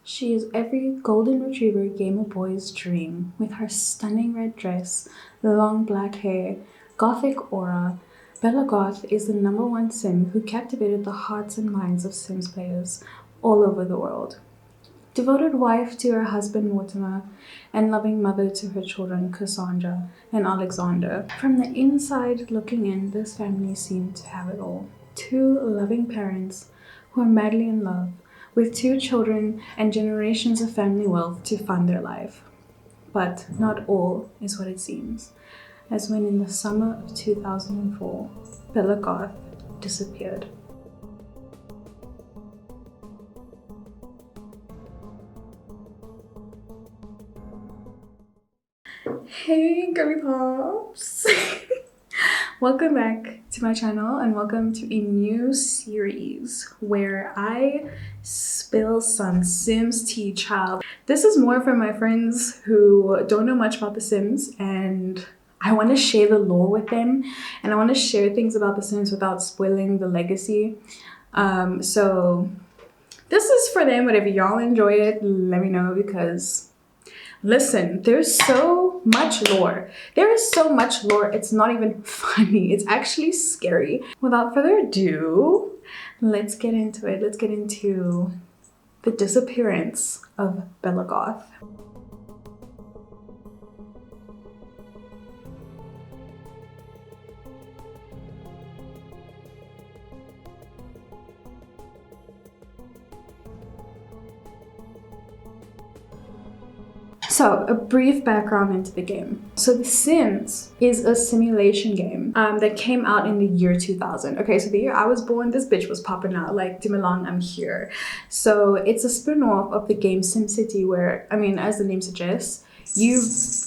She is every golden retriever gamer boy's dream, with her stunning red dress, long black hair, gothic aura. Bella Goth is the number one sim who captivated the hearts and minds of Sims players all over the world. Devoted wife to her husband Mortimer, and loving mother to her children Cassandra and Alexander. From the inside looking in, this family seemed to have it all. Two loving parents who are madly in love, with two children and generations of family wealth to fund their life. But not all is what it seems, as when in the summer of 2004, Bella Goth disappeared. Hey girly pops! Welcome back to my channel and welcome to a new series where I spill some Sims tea, child. This is more for my friends who don't know much about The Sims, and I want to share the lore with them, and I want to share things about The Sims without spoiling the legacy. So this is for them. Whatever y'all enjoy it, let me know, because listen, there's so much lore. There is so much lore, it's not even funny. It's actually scary. Without further ado, let's get into it. Let's get into the disappearance of Bella Goth. So, a brief background into the game. So, The Sims is a simulation game that came out in the year 2000. Okay, so the year I was born, this bitch was popping out like, Dumoulin, I'm here. So, it's a spin-off of the game SimCity where, I mean, as the name suggests, you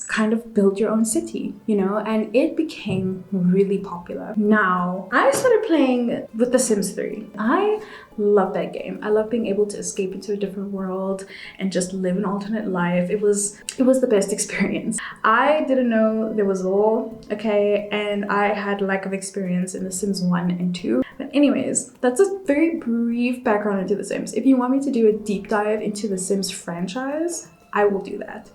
kind of build your own city, you know, and it became really popular. Now, I started playing with The Sims 3. I love that game. I love being able to escape into a different world and just live an alternate life. It was the best experience. I didn't know there was lore, okay, and I had lack of experience in The Sims 1 and 2. But anyways, that's a very brief background into The Sims. If you want me to do a deep dive into The Sims franchise, I will do that.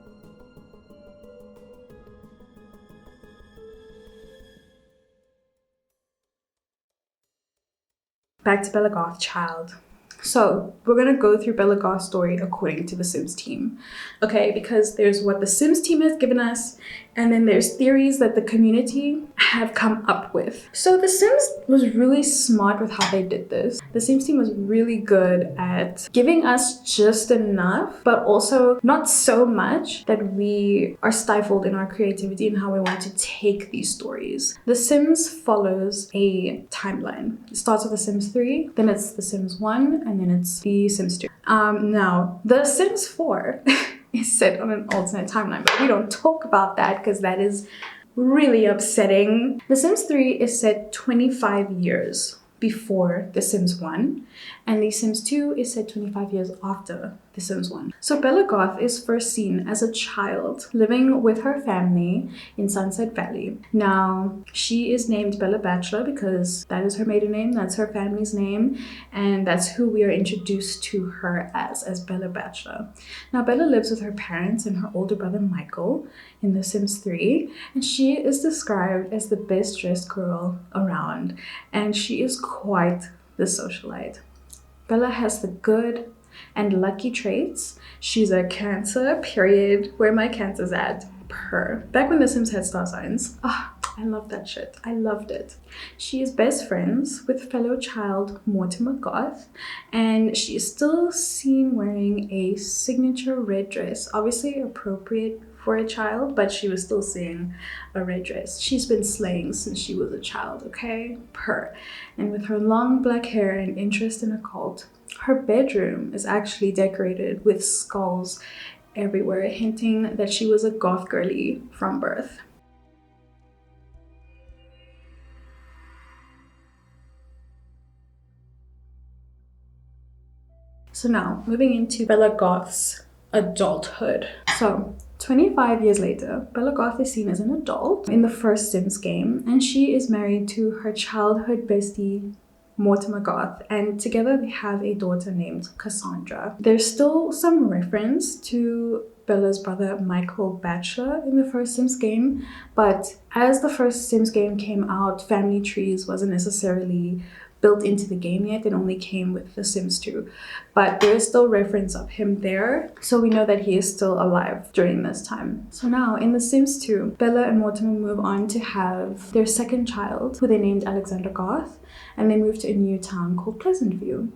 Back to Bella Goth, child. So we're gonna go through Bella Goth's story according to the Sims team, okay? Because there's what the Sims team has given us, and then there's theories that the community have come up with. So the Sims was really smart with how they did this. The Sims team was really good at giving us just enough, but also not so much that we are stifled in our creativity and how we want to take these stories. The Sims follows a timeline. It starts with The Sims 3, then it's The Sims 1, and then it's The Sims 2. Now, The Sims 4 is set on an alternate timeline, but we don't talk about that because that is really upsetting. The Sims 3 is set 25 years before The Sims 1, and The Sims 2 is set 25 years after The Sims 1. So Bella Goth is first seen as a child living with her family in Sunset Valley. Now, she is named Bella Bachelor because that is her maiden name, that's her family's name, and that's who we are introduced to her as Bella Bachelor. Now, Bella lives with her parents and her older brother Michael in The Sims 3, and she is described as the best dressed girl around, and she is quite the socialite. Bella has the good and lucky traits. She's a Cancer, period. Where my Cancer's at? Per. Back when The Sims had star signs. I love that shit. I loved it. She is best friends with fellow child Mortimer Goth, and she is still seen wearing a signature red dress, obviously appropriate for a child, but she was still seeing a red dress. She's been slaying since she was a child, okay? Per. And with her long black hair and interest in occult, her bedroom is actually decorated with skulls everywhere, hinting that she was a goth girly from birth. So now, moving into Bella Goth's adulthood. So, 25 years later, Bella Goth is seen as an adult in the first Sims game, and she is married to her childhood bestie, Mortimer Goth, and together they have a daughter named Cassandra. There's still some reference to Bella's brother Michael Batchelor in the first Sims game, but as the first Sims game came out, family trees wasn't necessarily built into the game yet. It only came with The Sims 2, but there is still reference of him there, so we know that he is still alive during this time. So now in The Sims 2, Bella and Mortimer move on to have their second child, who they named Alexander Goth, and they moved to a new town called Pleasantview.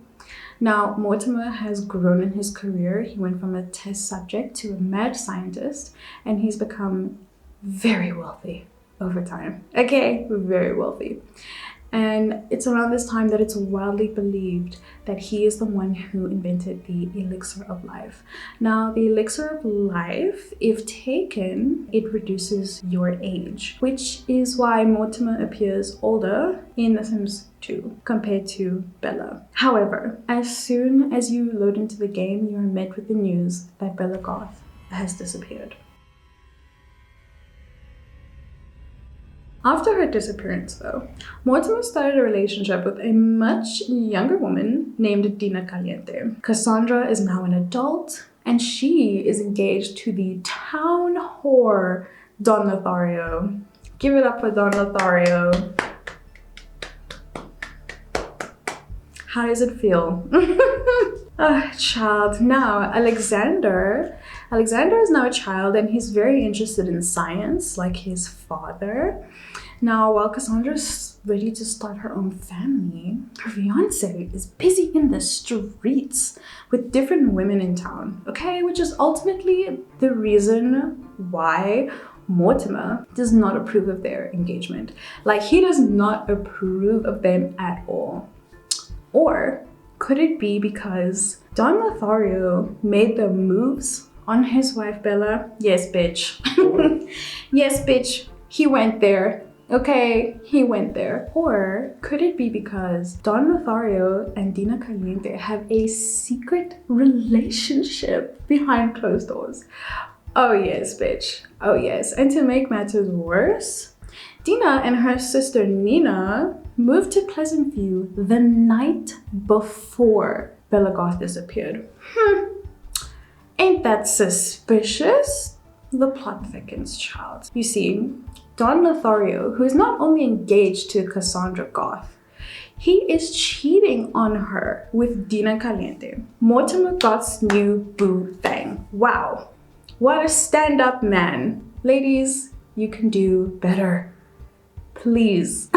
Now, Mortimer has grown in his career. He went from a test subject to a mad scientist, and he's become very wealthy over time. Okay, very wealthy. And it's around this time that it's widely believed that he is the one who invented the elixir of life. Now, the elixir of life, if taken, it reduces your age, which is why Mortimer appears older in The Sims 2 compared to Bella. However, as soon as you load into the game, you are met with the news that Bella Goth has disappeared. After her disappearance, though, Mortimer started a relationship with a much younger woman named Dina Caliente. Cassandra is now an adult, and she is engaged to the town whore, Don Lothario. Give it up for Don Lothario. How does it feel? Child. Now, Alexander is now a child, and he's very interested in science, like his father. Now, while Cassandra's ready to start her own family, her fiance is busy in the streets with different women in town, okay? Which is ultimately the reason why Mortimer does not approve of their engagement. Like, he does not approve of them at all. Or could it be because Don Lothario made the moves on his wife Bella? Yes, bitch. Yes, bitch. He went there. Okay, he went there. Or could it be because Don Lothario and Dina Caliente have a secret relationship behind closed doors? Oh yes, bitch. Oh yes. And to make matters worse, Dina and her sister Nina moved to Pleasantview the night before Bella Goth disappeared. Ain't that suspicious? The plot thickens, child. You see, Don Lothario, who is not only engaged to Cassandra Goth, he is cheating on her with Dina Caliente, Mortimer Goth's new boo thing. Wow, what a stand-up man. Ladies, you can do better. Please.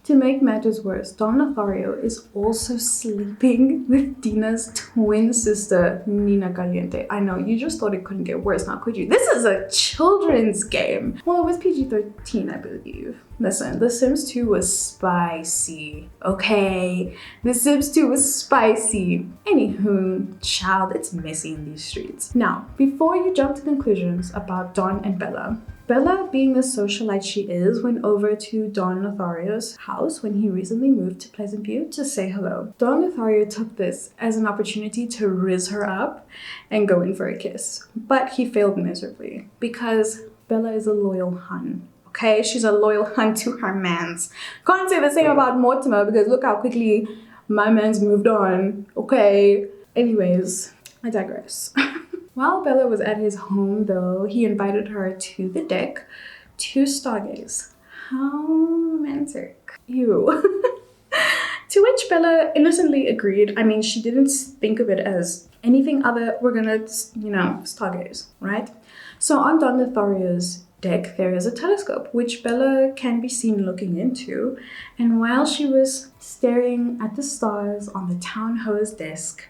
To make matters worse, Don Lothario is also sleeping with Dina's twin sister, Nina Caliente. I know, you just thought it couldn't get worse, now could you? This is a children's game. Well, it was PG-13, I believe. Listen, The Sims 2 was spicy, okay? The Sims 2 was spicy. Anywho, child, it's messy in these streets. Now, before you jump to conclusions about Don and Bella, Bella, being the socialite she is, went over to Don Lothario's house when he recently moved to Pleasantview to say hello. Don Lothario took this as an opportunity to rizz her up and go in for a kiss. But he failed miserably because Bella is a loyal hun. Okay, she's a loyal hun to her mans. Can't say the same about Mortimer because look how quickly my man's moved on. Okay, anyways, I digress. While Bella was at his home, though, he invited her to the deck to stargaze. How romantic. Ew. To which Bella innocently agreed. I mean, she didn't think of it as anything other. We're gonna, stargaze, right? So on Don Lothario's deck, there is a telescope, which Bella can be seen looking into. And while she was staring at the stars on the town ho's desk,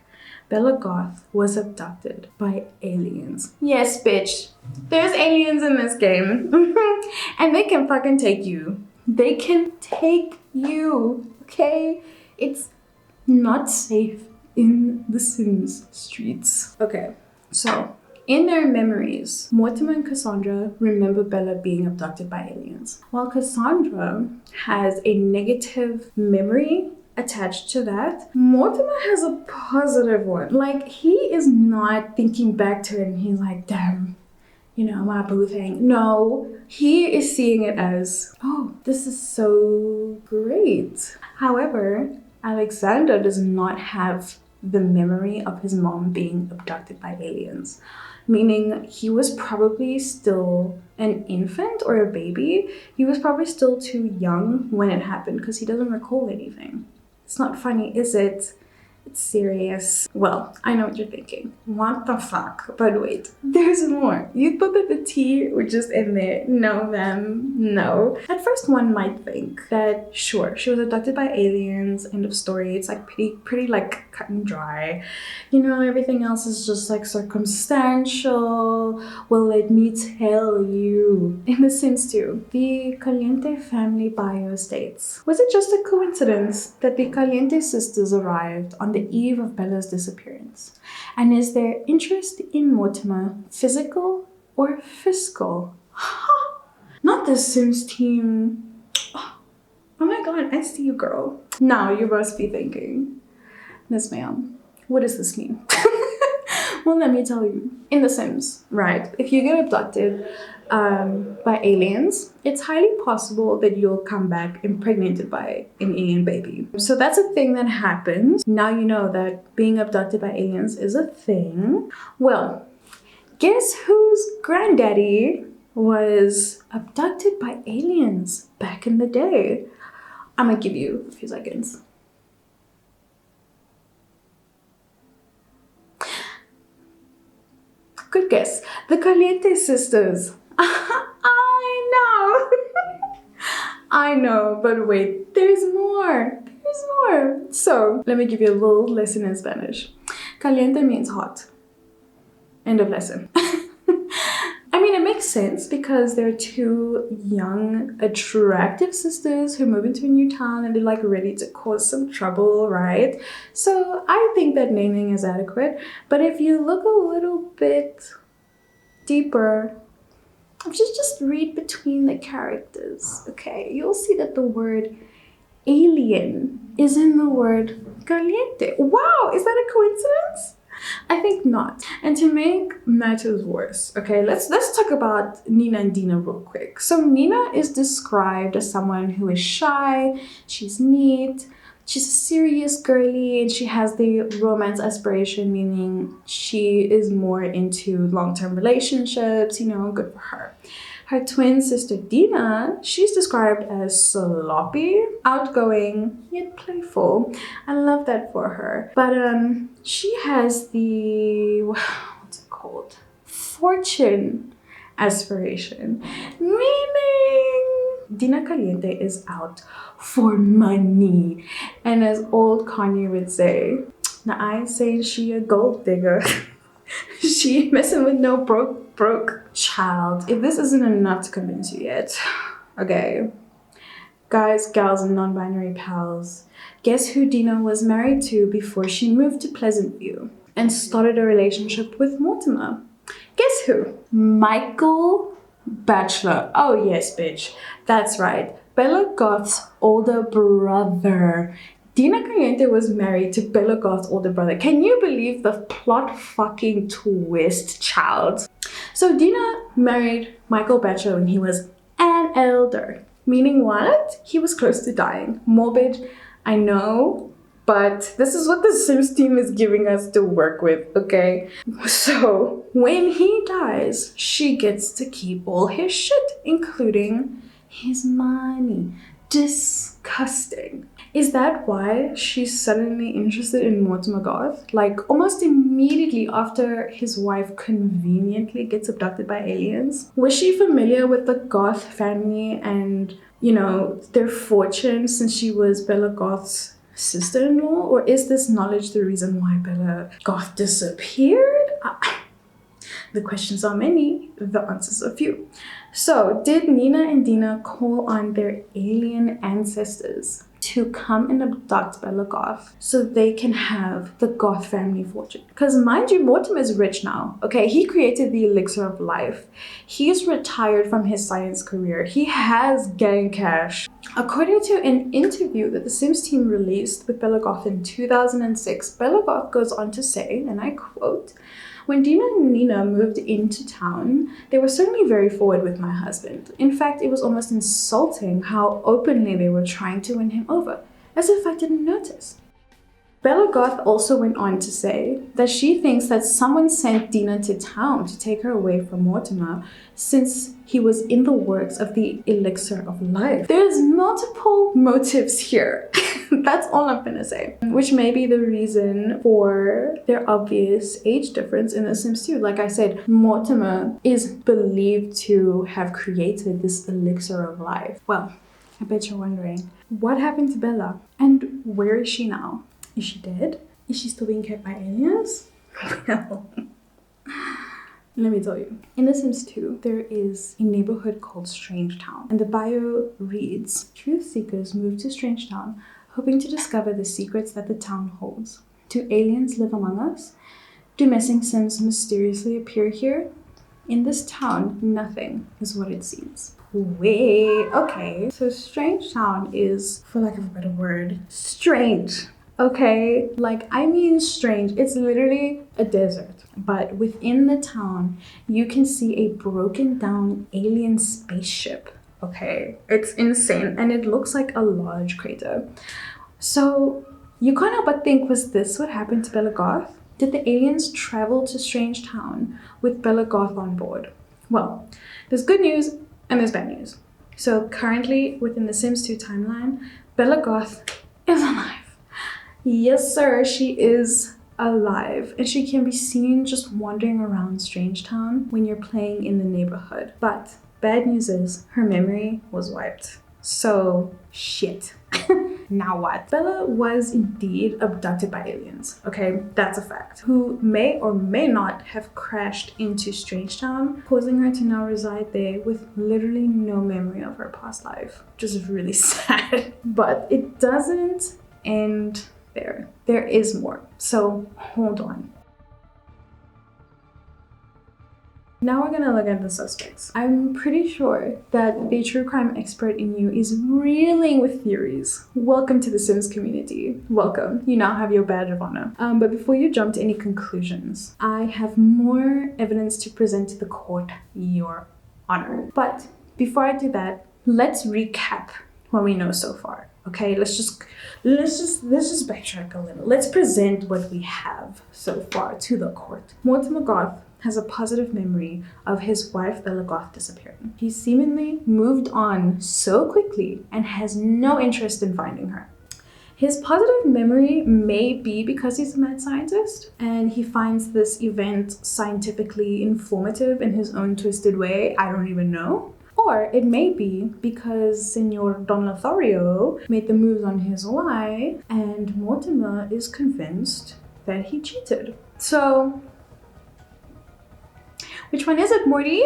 Bella Goth was abducted by aliens. Yes, bitch. There's aliens in this game. And they can fucking take you. They can take you, okay? It's not safe in the Sims streets. Okay, so in their memories, Mortimer and Cassandra remember Bella being abducted by aliens, while Cassandra has a negative memory attached to that. Mortimer has a positive one. Like, he is not thinking back to it and he's like, damn, my boo thing. No, he is seeing it as, oh, this is so great. However, Alexander does not have the memory of his mom being abducted by aliens, meaning he was probably still an infant or a baby. He was probably still too young when it happened because he doesn't recall anything. It's not funny, is it? It's serious. Well, I know what you're thinking. What the fuck? But wait, there's more. You thought that the tea would just end there. No, ma'am. No. At first, one might think that, sure, she was abducted by aliens, end of story. It's like pretty like cut and dry. Everything else is just like circumstantial. Well, let me tell you. In The Sims 2, the Caliente family bio states, was it just a coincidence that the Caliente sisters arrived on the eve of Bella's disappearance? And is their interest in Mortimer physical or fiscal? Not the Sims team. Oh my god, I see you, girl. Now you must be thinking, Miss Ma'am, what does this mean? Well, let me tell you. In The Sims, right, if you get abducted by aliens, it's highly possible that you'll come back impregnated by an alien baby. So that's a thing that happens. Now you know that being abducted by aliens is a thing. Well, guess whose granddaddy was abducted by aliens back in the day? I'm gonna give you a few seconds. Good guess. The Caliente sisters. I know. I know, but wait, there's more. There's more. So, let me give you a little lesson in Spanish. Caliente means hot. End of lesson. I mean, it makes sense because they're two young, attractive sisters who move into a new town and they're like ready to cause some trouble, right? So I think that naming is adequate. But if you look a little bit deeper, just read between the characters, okay? You'll see that the word alien is in the word caliente. Wow, is that a coincidence? I think not. And to make matters worse, okay, let's talk about Nina and Dina real quick. So Nina is described as someone who is shy, she's neat, she's a serious girly, and she has the romance aspiration, meaning she is more into long-term relationships, good for her. Her twin sister Dina, she's described as sloppy, outgoing, yet playful. I love that for her. But she has the, what's it called? Fortune aspiration. Meaning Dina Caliente is out for money. And as old Kanye would say, now I ain't saying she a gold digger. She ain't messing with no broke child. If this isn't enough to convince you yet, okay, guys, gals, and non-binary pals, guess who Dina was married to before she moved to Pleasant View and started a relationship with Mortimer? Guess who? Michael Bachelor. Oh yes, bitch, that's right, Bella Goth's older brother. Dina Caliente was married to Bella Goth's older brother. Can you believe the plot fucking twist, child? So Dina married Michael Bachelor when he was an elder. Meaning what? He was close to dying. Morbid, I know, but this is what the Sims team is giving us to work with, okay? So when he dies, she gets to keep all his shit, including his money. Disgusting. Is that why she's suddenly interested in Mortimer Goth? Like almost immediately after his wife conveniently gets abducted by aliens? Was she familiar with the Goth family and, their fortune since she was Bella Goth's sister-in-law? Or is this knowledge the reason why Bella Goth disappeared? The questions are many, the answers are few. So, did Nina and Dina call on their alien ancestors to come and abduct Bella Goth so they can have the Goth family fortune? Because mind you, Mortimer is rich now, okay? He created the elixir of life. He's retired from his science career. He has gang cash. According to an interview that the Sims team released with Bella Goth in 2006, Bella Goth goes on to say, and I quote, When Dina and Nina moved into town, they were certainly very forward with my husband. In fact, it was almost insulting how openly they were trying to win him over, as if I didn't notice. Bella Goth also went on to say that she thinks that someone sent Dina to town to take her away from Mortimer since he was in the works of the elixir of life. There's multiple motives here. That's all I'm gonna say. Which may be the reason for their obvious age difference in The Sims 2. Like I said, Mortimer is believed to have created this elixir of life. Well, I bet you're wondering, what happened to Bella? And where is she now? Is she dead? Is she still being kept by aliens? Well, let me tell you. In The Sims 2, there is a neighborhood called Strangetown, and the bio reads, "Truth seekers move to Strangetown, hoping to discover the secrets that the town holds. Do aliens live among us? Do missing Sims mysteriously appear here? In this town, nothing is what it seems." Wait, okay. So Strangetown is, for lack of a better word, strange. Okay, like I mean strange. It's literally a desert, but within the town you can see a broken down alien spaceship. Okay, it's insane, and it looks like a large crater. So you can't help but think, was this what happened to Bella Goth? Did the aliens travel to Strangetown with Bella Goth on board? Well, there's good news and there's bad news. So currently within the Sims 2 timeline, Bella Goth is alive. Yes, sir, she is alive, and she can be seen just wandering around Strangetown when you're playing in the neighborhood. But bad news is her memory was wiped. So, shit. Now what? Bella was indeed abducted by aliens, okay? That's a fact. Who may or may not have crashed into Strangetown, causing her to now reside there with literally no memory of her past life. Which is really sad. But it doesn't end there. There is more. So hold on. Now we're gonna look at the suspects. I'm pretty sure that the true crime expert in you is reeling with theories. Welcome to the Sims community. Welcome. You now have your badge of honor. But before you jump to any conclusions, I have more evidence to present to the court, Your Honor. But before I do that, let's recap what we know so far. Okay, let's just backtrack a little. Let's present what we have so far to the court. Mortimer Goth has a positive memory of his wife Bella Goth disappearing. He seemingly moved on so quickly and has no interest in finding her. His positive memory may be because he's a mad scientist and he finds this event scientifically informative in his own twisted way. I don't even know. Or it may be because Senor Don Lothario made the moves on his wife and Mortimer is convinced that he cheated. So, which one is it, Morty?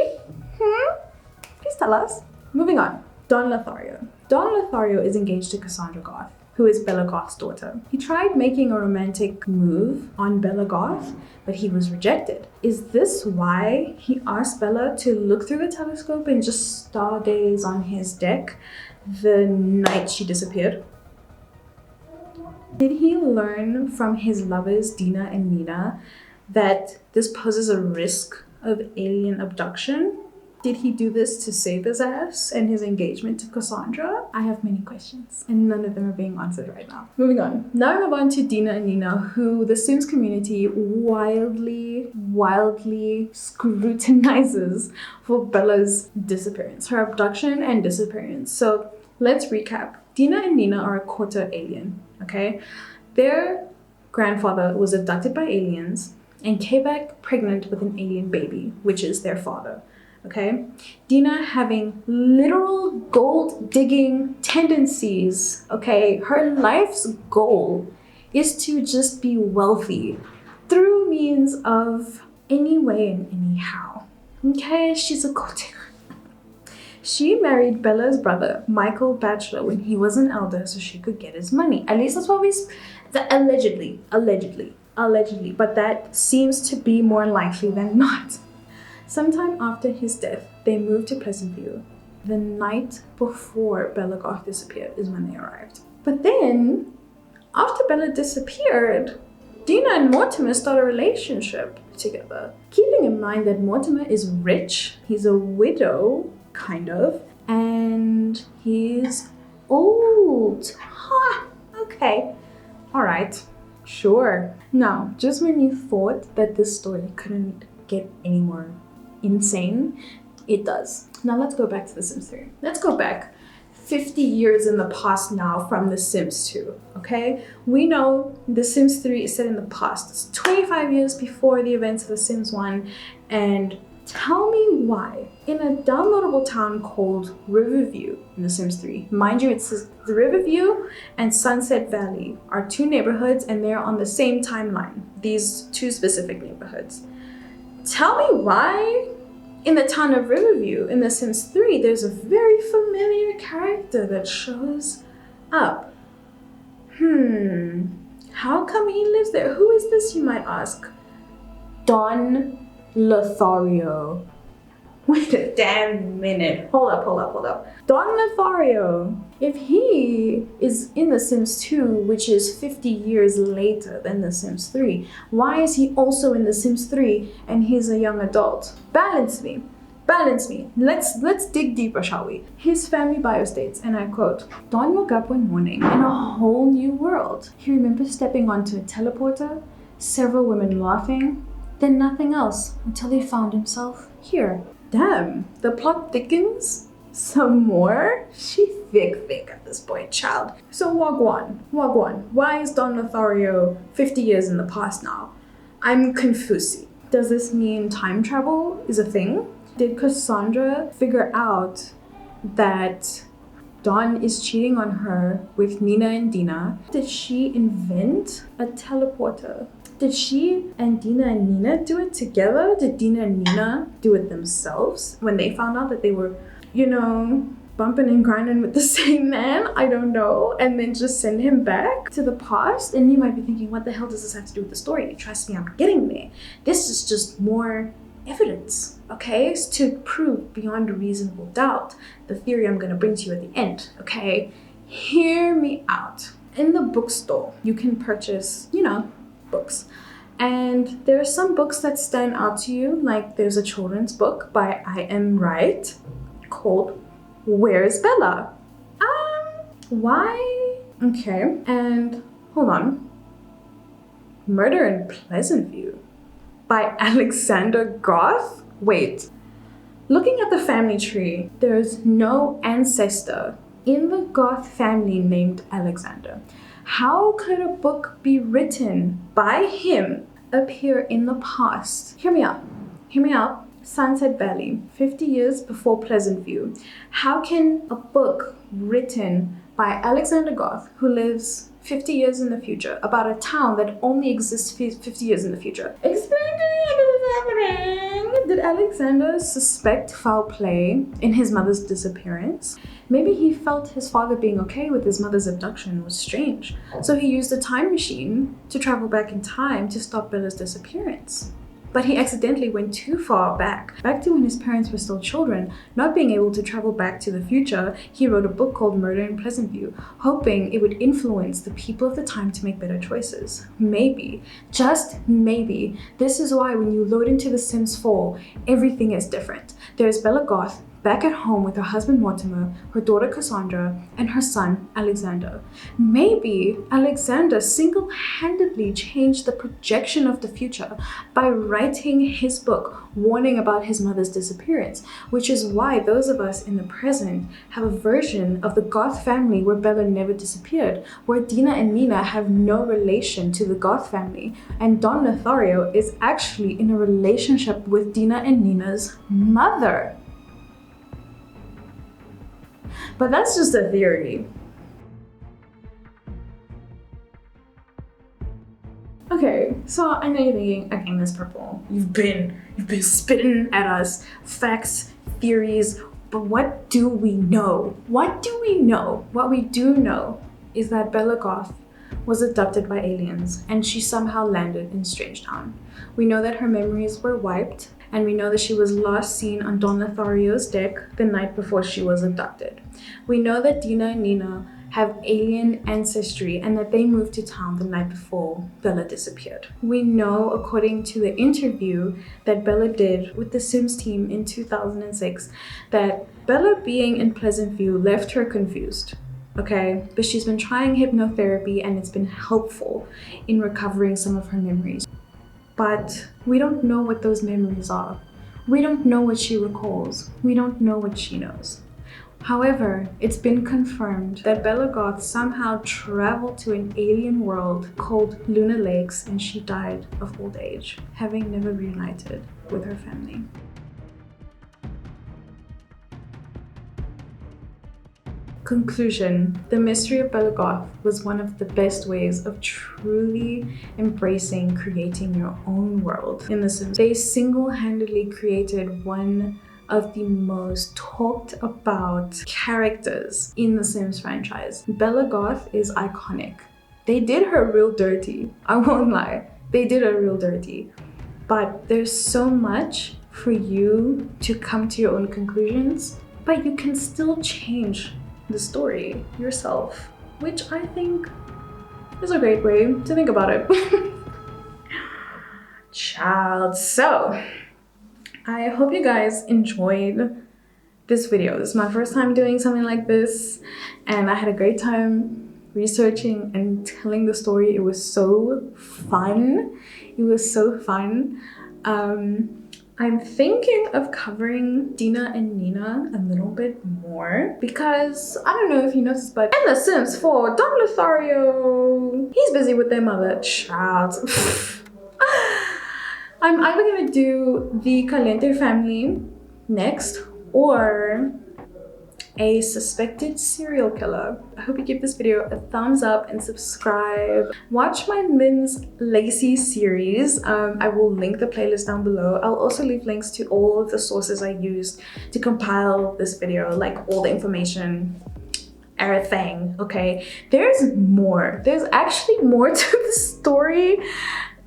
Please tell us. Moving on. Don Lothario. Don Lothario is engaged to Cassandra Goth, who is Bella Goth's daughter. He tried making a romantic move on Bella Goth, but he was rejected. Is this why he asked Bella to look through the telescope and just stargaze on his deck the night she disappeared? Did he learn from his lovers Dina and Nina that this poses a risk of alien abduction? Did he do this to save his ass and his engagement to Cassandra? I have many questions, and none of them are being answered right now. Moving on. Now we move on to Dina and Nina, who the Sims community wildly scrutinizes for Bella's disappearance, her abduction and disappearance. So let's recap. Dina and Nina are a quarter alien, okay? Their grandfather was abducted by aliens and came back pregnant with an alien baby, which is their father. Okay, Dina having literal gold digging tendencies. Okay, her life's goal is to just be wealthy through means of any way and anyhow. Okay, she's a gold digger. She married Bella's brother, Michael Batchelor, when he was an elder so she could get his money. At least that's what allegedly. But that seems to be more likely than not. Sometime after his death, they moved to Pleasantview. The night before Bella Goth disappeared is when they arrived. But then, after Bella disappeared, Dina and Mortimer start a relationship together. Keeping in mind that Mortimer is rich, he's a widow, kind of, and he's old. Ha! Okay. Alright. Sure. Now, just when you thought that this story couldn't get any more insane, it does. Now let's go back to The Sims 3. Let's go back 50 years in the past now from The Sims 2, okay? We know The Sims 3 is set in the past. It's 25 years before the events of The Sims 1, and tell me why in a downloadable town called Riverview in The Sims 3, mind you, it's the Riverview and Sunset Valley are two neighborhoods and they're on the same timeline, these two specific neighborhoods. Tell me why in the town of Riverview in The Sims 3, there's a very familiar character that shows up. How come he lives there? Who is this, you might ask? Don Lothario. Wait a damn minute. Hold up. Don Lothario. If he is in The Sims 2, which is 50 years later than The Sims 3, why is he also in The Sims 3 and he's a young adult? Balance me. Let's dig deeper, shall we? His family bio states, and I quote, Don woke up one morning in a whole new world. He remembers stepping onto a teleporter, several women laughing, then nothing else until he found himself here. Damn, the plot thickens some more? She thick at this point, child. So Wagwan, why is Don Lothario 50 years in the past now? I'm confused. Does this mean time travel is a thing? Did Cassandra figure out that Don is cheating on her with Nina and Dina? Did she invent a teleporter? Did she and Dina and Nina do it together? Did Dina and Nina do it themselves when they found out that they were, bumping and grinding with the same man? I don't know. And then just send him back to the past? And you might be thinking, what the hell does this have to do with the story? Trust me, I'm getting there. This is just more evidence, okay? To prove beyond a reasonable doubt the theory I'm going to bring to you at the end, okay? Hear me out. In the bookstore, you can purchase, books. And there are some books that stand out to you, like there's a children's book by I Am Right called Where's Bella? Why? Okay, and hold on. Murder in Pleasantview by Alexander Goth? Wait, looking at the family tree, there's no ancestor in the Goth family named Alexander. How could a book be written by him appear in the past? Hear me out. Sunset Valley, 50 years before Pleasantview. How can a book written by Alexander Goth, who lives 50 years in the future, about a town that only exists 50 years in the future? Explain to me what is happening. Did Alexander suspect foul play in his mother's disappearance? Maybe he felt his father being okay with his mother's abduction was strange, so he used a time machine to travel back in time to stop Bella's disappearance. But he accidentally went too far back to when his parents were still children. Not being able to travel back to the future, he wrote a book called Murder in Pleasantview, hoping it would influence the people of the time to make better choices. Maybe, just maybe, this is why when you load into The Sims 4, everything is different. There's Bella Goth back at home with her husband Mortimer, her daughter Cassandra, and her son Alexander. Maybe Alexander single-handedly changed the projection of the future by writing his book warning about his mother's disappearance, which is why those of us in the present have a version of the Goth family where Bella never disappeared, where Dina and Nina have no relation to the Goth family, and Don Lothario is actually in a relationship with Dina and Nina's mother. But that's just a theory. Okay, so I know you're thinking, okay, Miss Purple, you've been spitting at us facts, theories, but what do we know? What we do know is that Bella Goth was abducted by aliens and she somehow landed in Strangetown. We know that her memories were wiped, and we know that she was last seen on Don Lothario's deck the night before she was abducted. We know that Dina and Nina have alien ancestry and that they moved to town the night before Bella disappeared. We know, according to the interview that Bella did with the Sims team in 2006, that Bella being in Pleasant View left her confused. Okay, but she's been trying hypnotherapy and it's been helpful in recovering some of her memories. But we don't know what those memories are. We don't know what she recalls. We don't know what she knows. However, it's been confirmed that Bella Goth somehow traveled to an alien world called Lunar Lakes and she died of old age, having never reunited with her family. Conclusion: the mystery of Bella Goth was one of the best ways of truly embracing creating your own world in The Sims. They single-handedly created one of the most talked about characters in the Sims franchise. Bella Goth is iconic. They did her real dirty. I won't lie. They did her real dirty. But there's so much for you to come to your own conclusions, but you can still change the story yourself, which I think is a great way to think about it. Child. So I hope you guys enjoyed this video. This is my first time doing something like this and I had a great time researching and telling the story. It was so fun. It was so fun. I'm thinking of covering Dina and Nina a little bit more because I don't know if you noticed, but in The Sims 4, Don Lothario, he's busy with their mother. Child. I'm either gonna do the Calente family next or a suspected serial killer. I hope you give this video a thumbs up and subscribe. Watch my Mims Lacey series. I will link the playlist down below. I'll also leave links to all of the sources I used to compile this video, like all the information, everything, okay? There's more. There's actually more to the story.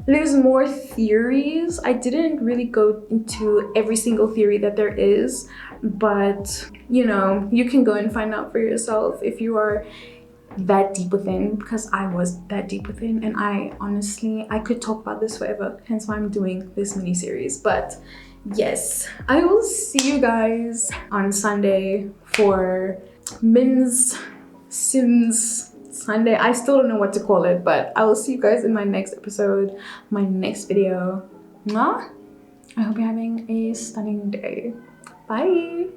There's more theories. I didn't really go into every single theory that there is, but you know, you can go and find out for yourself if you are that deep within, because I was that deep within and I honestly, I could talk about this forever, hence why I'm doing this mini series. But yes, I will see you guys on Sunday for Mims Sims Sunday. I still don't know what to call it, but I will see you guys in my next episode, my next video. Mwah! I hope you're having a stunning day. Bye!